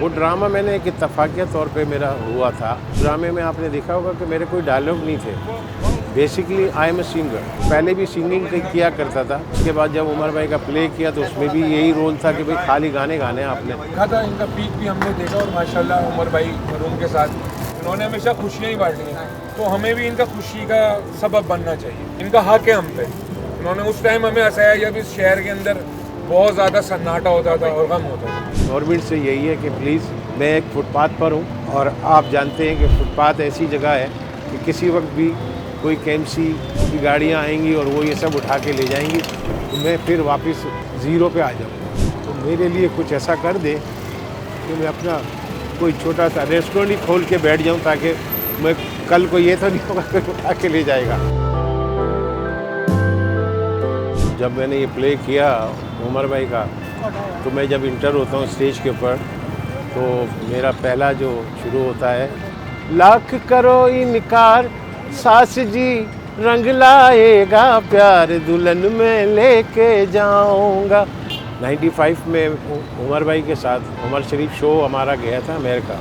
वो ड्रामा मैंने एक इत्तफाकिया तौर पे मेरा हुआ था। ड्रामे में आपने देखा होगा कि मेरे कोई डायलॉग नहीं थे। Basically I am a singer. पहले भी सिंगिंग किया करता था। उसके बाद जब उमर भाई का प्ले किया तो उसमें भी यही रोल था कि भाई खाली गाने गाने आपने देखा था। इनका पीक भी हमने देखा और माशाल्लाह उमर भाई मरूम के साथ उन्होंने हमेशा खुशियाँ ही बांटी हैं, तो हमें भी इनका खुशी का सबब बनना चाहिए। इनका हक है हम पे। उन्होंने उस टाइम हमें हंसाया जब इस शहर के अंदर बहुत ज़्यादा सन्नाटा होता था और गम होता था। गवर्नमेंट से यही है कि प्लीज़, मैं एक फुटपाथ पर हूँ और आप जानते हैं कि फुटपाथ ऐसी जगह है कि किसी वक्त भी कोई केएमसी की गाड़ियाँ आएंगी और वो ये सब उठा के ले जाएंगी, तो मैं फिर वापस ज़ीरो पे आ जाऊँगा। तो मेरे लिए कुछ ऐसा कर दे कि मैं अपना कोई छोटा सा रेस्टोरेंट ही खोल के बैठ जाऊँ, ताकि मैं कल को ये तो नहीं होगा कि उठा के ले जाएगा। जब मैंने ये प्ले किया उमर भाई का, तो मैं जब इंटर होता हूँ स्टेज के ऊपर, तो मेरा पहला जो शुरू होता है, लाख करो इनकार सास जी रंग लाएगा प्यार दुल्हन में लेके जाऊंगा। 95 में उमर भाई के साथ उमर शरीफ शो हमारा गया था अमेरिका।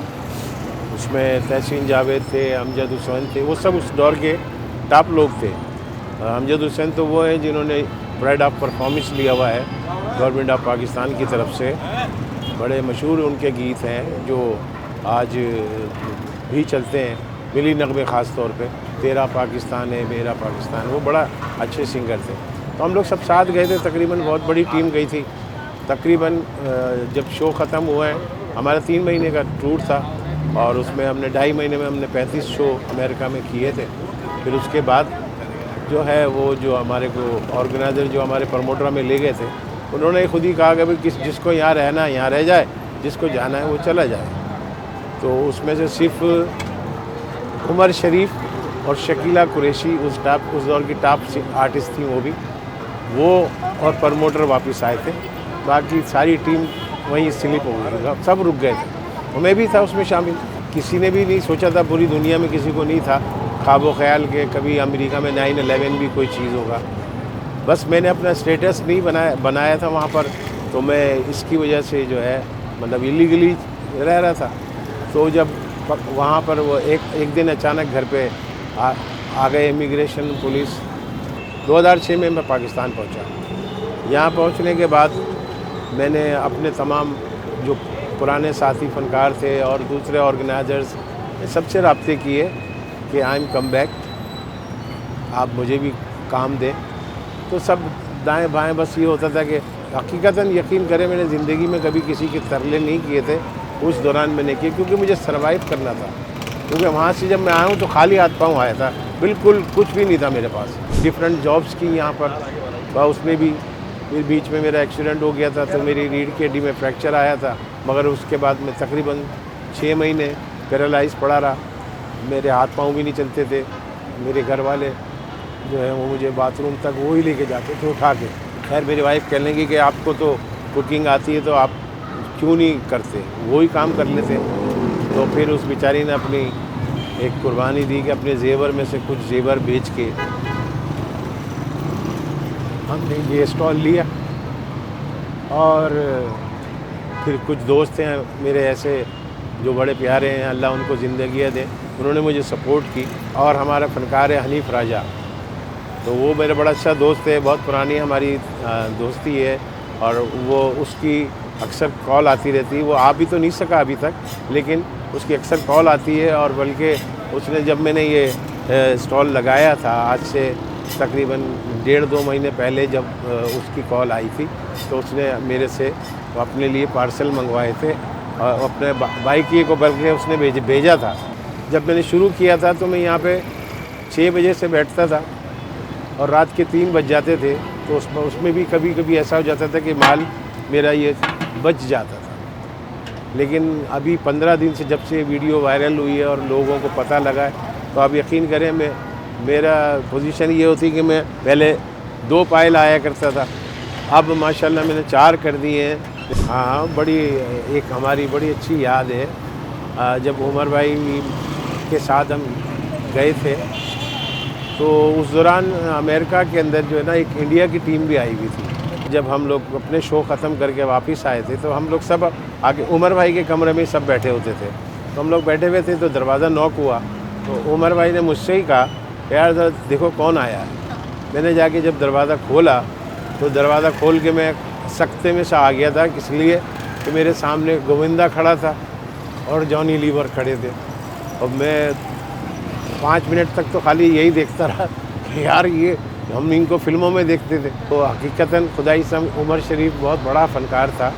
उसमें तहसीन जावेद थे, अमजद हुसैन थे, वो सब उस दौर के टॉप लोग थे। अमजद हुसैन तो वो हैं जिन्होंने प्राइड ऑफ परफॉर्मेंस लिया हुआ है गवर्नमेंट ऑफ पाकिस्तान की तरफ से। बड़े मशहूर उनके गीत हैं जो आज भी चलते हैं, मिली नगमे ख़ास तौर पे, तेरा पाकिस्तान है मेरा पाकिस्तान। वो बड़ा अच्छे सिंगर थे। तो हम लोग सब साथ गए थे, तकरीबन बहुत बड़ी टीम गई थी। तकरीबन जब शो ख़त्म हुआ है, हमारा 3 महीने का टूर था और उसमें हमने 2.5 महीने में हमने 35 शो अमेरिका में किए थे। फिर उसके बाद जो है वो जो हमारे को ऑर्गेनाइज़र जो हमारे प्रमोटर में ले गए थे, उन्होंने खुद ही कहा कि भाई जिसको यहाँ रहना है यहाँ रह जाए, जिसको जाना है वो चला जाए। तो उसमें से सिर्फ उमर शरीफ और शकीला कुरैशी उस दौर की टॉप आर्टिस्ट थी वो और प्रमोटर वापस आए थे। बाकी सारी टीम वहीं स्लिप हो गई, सब रुक गए थे। और मैं भी था उसमें शामिल। किसी ने भी नहीं सोचा था, पूरी दुनिया में किसी को नहीं था ख्वाब ख्याल के कभी अमेरिका में 9/11 भी कोई चीज़ होगा। बस मैंने अपना स्टेटस नहीं बनाया था वहाँ पर, तो मैं इसकी वजह से जो है मतलब इलीगली रह रहा था। तो जब वहाँ पर वो एक दिन अचानक घर पे आ गए इमिग्रेशन पुलिस। 2006 में मैं पाकिस्तान पहुँचा। यहाँ पहुँचने के बाद मैंने अपने तमाम जो पुराने साथी फनकार थे और दूसरे ऑर्गेनाइजर्स सबसे रब्ते किए कि आई एम कम बैक, आप मुझे भी काम दें। तो सब दाएं बाएं बस ये होता था कि हकीकतन यकीन करें मैंने ज़िंदगी में कभी किसी के तरले नहीं किए थे। उस दौरान मैंने किए क्योंकि मुझे सर्वाइव करना था। क्योंकि वहाँ से जब मैं आया हूँ तो खाली हाथ पाँव आया था, बिल्कुल कुछ भी नहीं था मेरे पास। डिफरेंट जॉब्स की यहाँ पर, उसमें भी फिर बीच में मेरा एक्सीडेंट हो गया था, तो मेरी रीढ़ की हड्डी में फ्रैक्चर आया था। मगर उसके बाद मैं तकरीबन 6 महीने पैरालाइज पड़ा रहा। मेरे हाथ पाँव भी नहीं चलते थे। मेरे घर वाले जो है वो मुझे बाथरूम तक वो ही लेके जाते थे उठा के। खैर मेरी वाइफ कह लेंगी कि आपको तो कुकिंग आती है तो आप क्यों नहीं करते, वो ही काम कर लेते। तो फिर उस बेचारी ने अपनी एक कुर्बानी दी कि अपने जेवर में से कुछ जेवर बेच के हमने ये स्टॉल लिया। और फिर कुछ दोस्त हैं मेरे ऐसे जो बड़े प्यारे हैं, अल्लाह उनको ज़िंदगियाँ दे, उन्होंने मुझे सपोर्ट की। और हमारा फ़नकार है हनीफ राजा, तो वो मेरा बड़ा अच्छा दोस्त है, बहुत पुरानी हमारी दोस्ती है। और वो उसकी अक्सर कॉल आती रहती है। वो आ भी तो नहीं सका अभी तक, लेकिन उसकी अक्सर कॉल आती है। और बल्कि उसने जब मैंने ये स्टॉल लगाया था आज से तकरीबन 1.5-2 महीने पहले, जब उसकी कॉल आई थी, तो उसने मेरे से अपने लिए पार्सल मंगवाए थे और अपने बाइक को बल्कि उसने भेजा था। जब मैंने शुरू किया था तो मैं यहाँ पे 6 बजे से बैठता था और रात के 3 बज जाते थे। तो उसमें भी कभी कभी ऐसा हो जाता था कि माल मेरा ये बच जाता था। लेकिन अभी 15 दिन से जब से वीडियो वायरल हुई है और लोगों को पता लगा है, तो आप यकीन करें मेरा पोजीशन ये होती कि मैं पहले 2 पायल आया करता था, अब माशाल्लाह मैंने 4 कर दिए हैं। हाँ, बड़ी एक हमारी बड़ी अच्छी याद है, जब उमर भाई के साथ हम गए थे तो उस दौरान अमेरिका के अंदर जो है ना एक इंडिया की टीम भी आई हुई थी। जब हम लोग अपने शो ख़त्म करके वापस आए थे तो हम लोग सब आगे उमर भाई के कमरे में सब बैठे होते थे। तो हम लोग बैठे हुए थे तो दरवाज़ा नॉक हुआ, तो उमर भाई ने मुझसे ही कहा यार देखो कौन आया है। मैंने जाके जब दरवाज़ा खोला तो दरवाज़ा खोल के मैं सख्ते में से आ गया था, इसलिए कि मेरे सामने गोविंदा खड़ा था और जॉनी लीवर खड़े थे। और मैं 5 मिनट तक तो खाली यही देखता रहा कि यार ये हम इनको फिल्मों में देखते थे। तो हकीकतन खुदाई सम उमर शरीफ बहुत बड़ा फ़नकार था।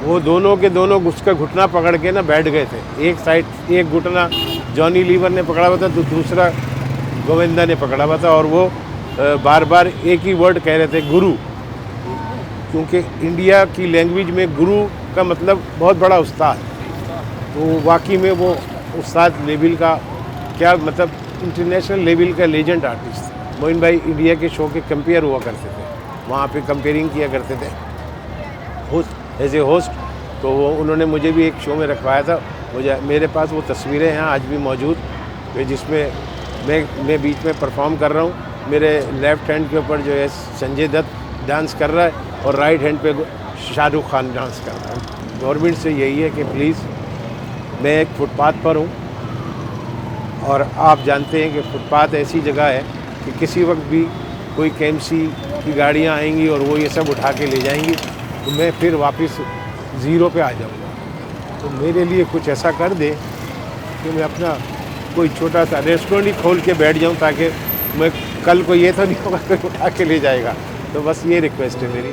वो दोनों के दोनों उसका घुटना पकड़ के ना बैठ गए थे। एक साइड एक घुटना जॉनी लीवर ने पकड़ा हुआ था तो दूसरा गोविंदा ने पकड़ा हुआ था, और वो बार बार एक ही वर्ड कह रहे थे, गुरु। क्योंकि इंडिया की लैंग्वेज में गुरु का मतलब बहुत बड़ा उस्ताद, तो वाकई में वो उस्ताद लेवल का क्या मतलब इंटरनेशनल लेवल का लेजेंड आर्टिस्ट था। मोइन भाई इंडिया के शो के कंपेयर हुआ करते थे, वहाँ पे कंपेयरिंग किया करते थे होस्ट एज ए होस्ट। तो वो उन्होंने मुझे भी एक शो में रखवाया था। मेरे पास वो तस्वीरें हैं आज भी मौजूद, जिसमें मैं बीच में परफॉर्म कर रहा हूँ। मेरे लेफ़्ट हैंड के ऊपर जो है संजय दत्त डांस कर रहा है और राइट हैंड पे शाहरुख खान डांस कर रहा है। गवर्नमेंट से यही है कि प्लीज़, मैं एक फुटपाथ पर हूँ और आप जानते हैं कि फुटपाथ ऐसी जगह है कि किसी वक्त भी कोई केएमसी की गाड़ियाँ आएंगी और वो ये सब उठा के ले जाएंगी, तो मैं फिर वापस ज़ीरो पे आ जाऊँगा। तो मेरे लिए कुछ ऐसा कर दे कि मैं अपना कोई छोटा सा रेस्टोरेंट ही खोल के बैठ जाऊँ, ताकि मैं कल को ये तो नहीं होगा कोई उठा के ले जाएगा। तो बस ये रिक्वेस्ट है मेरी।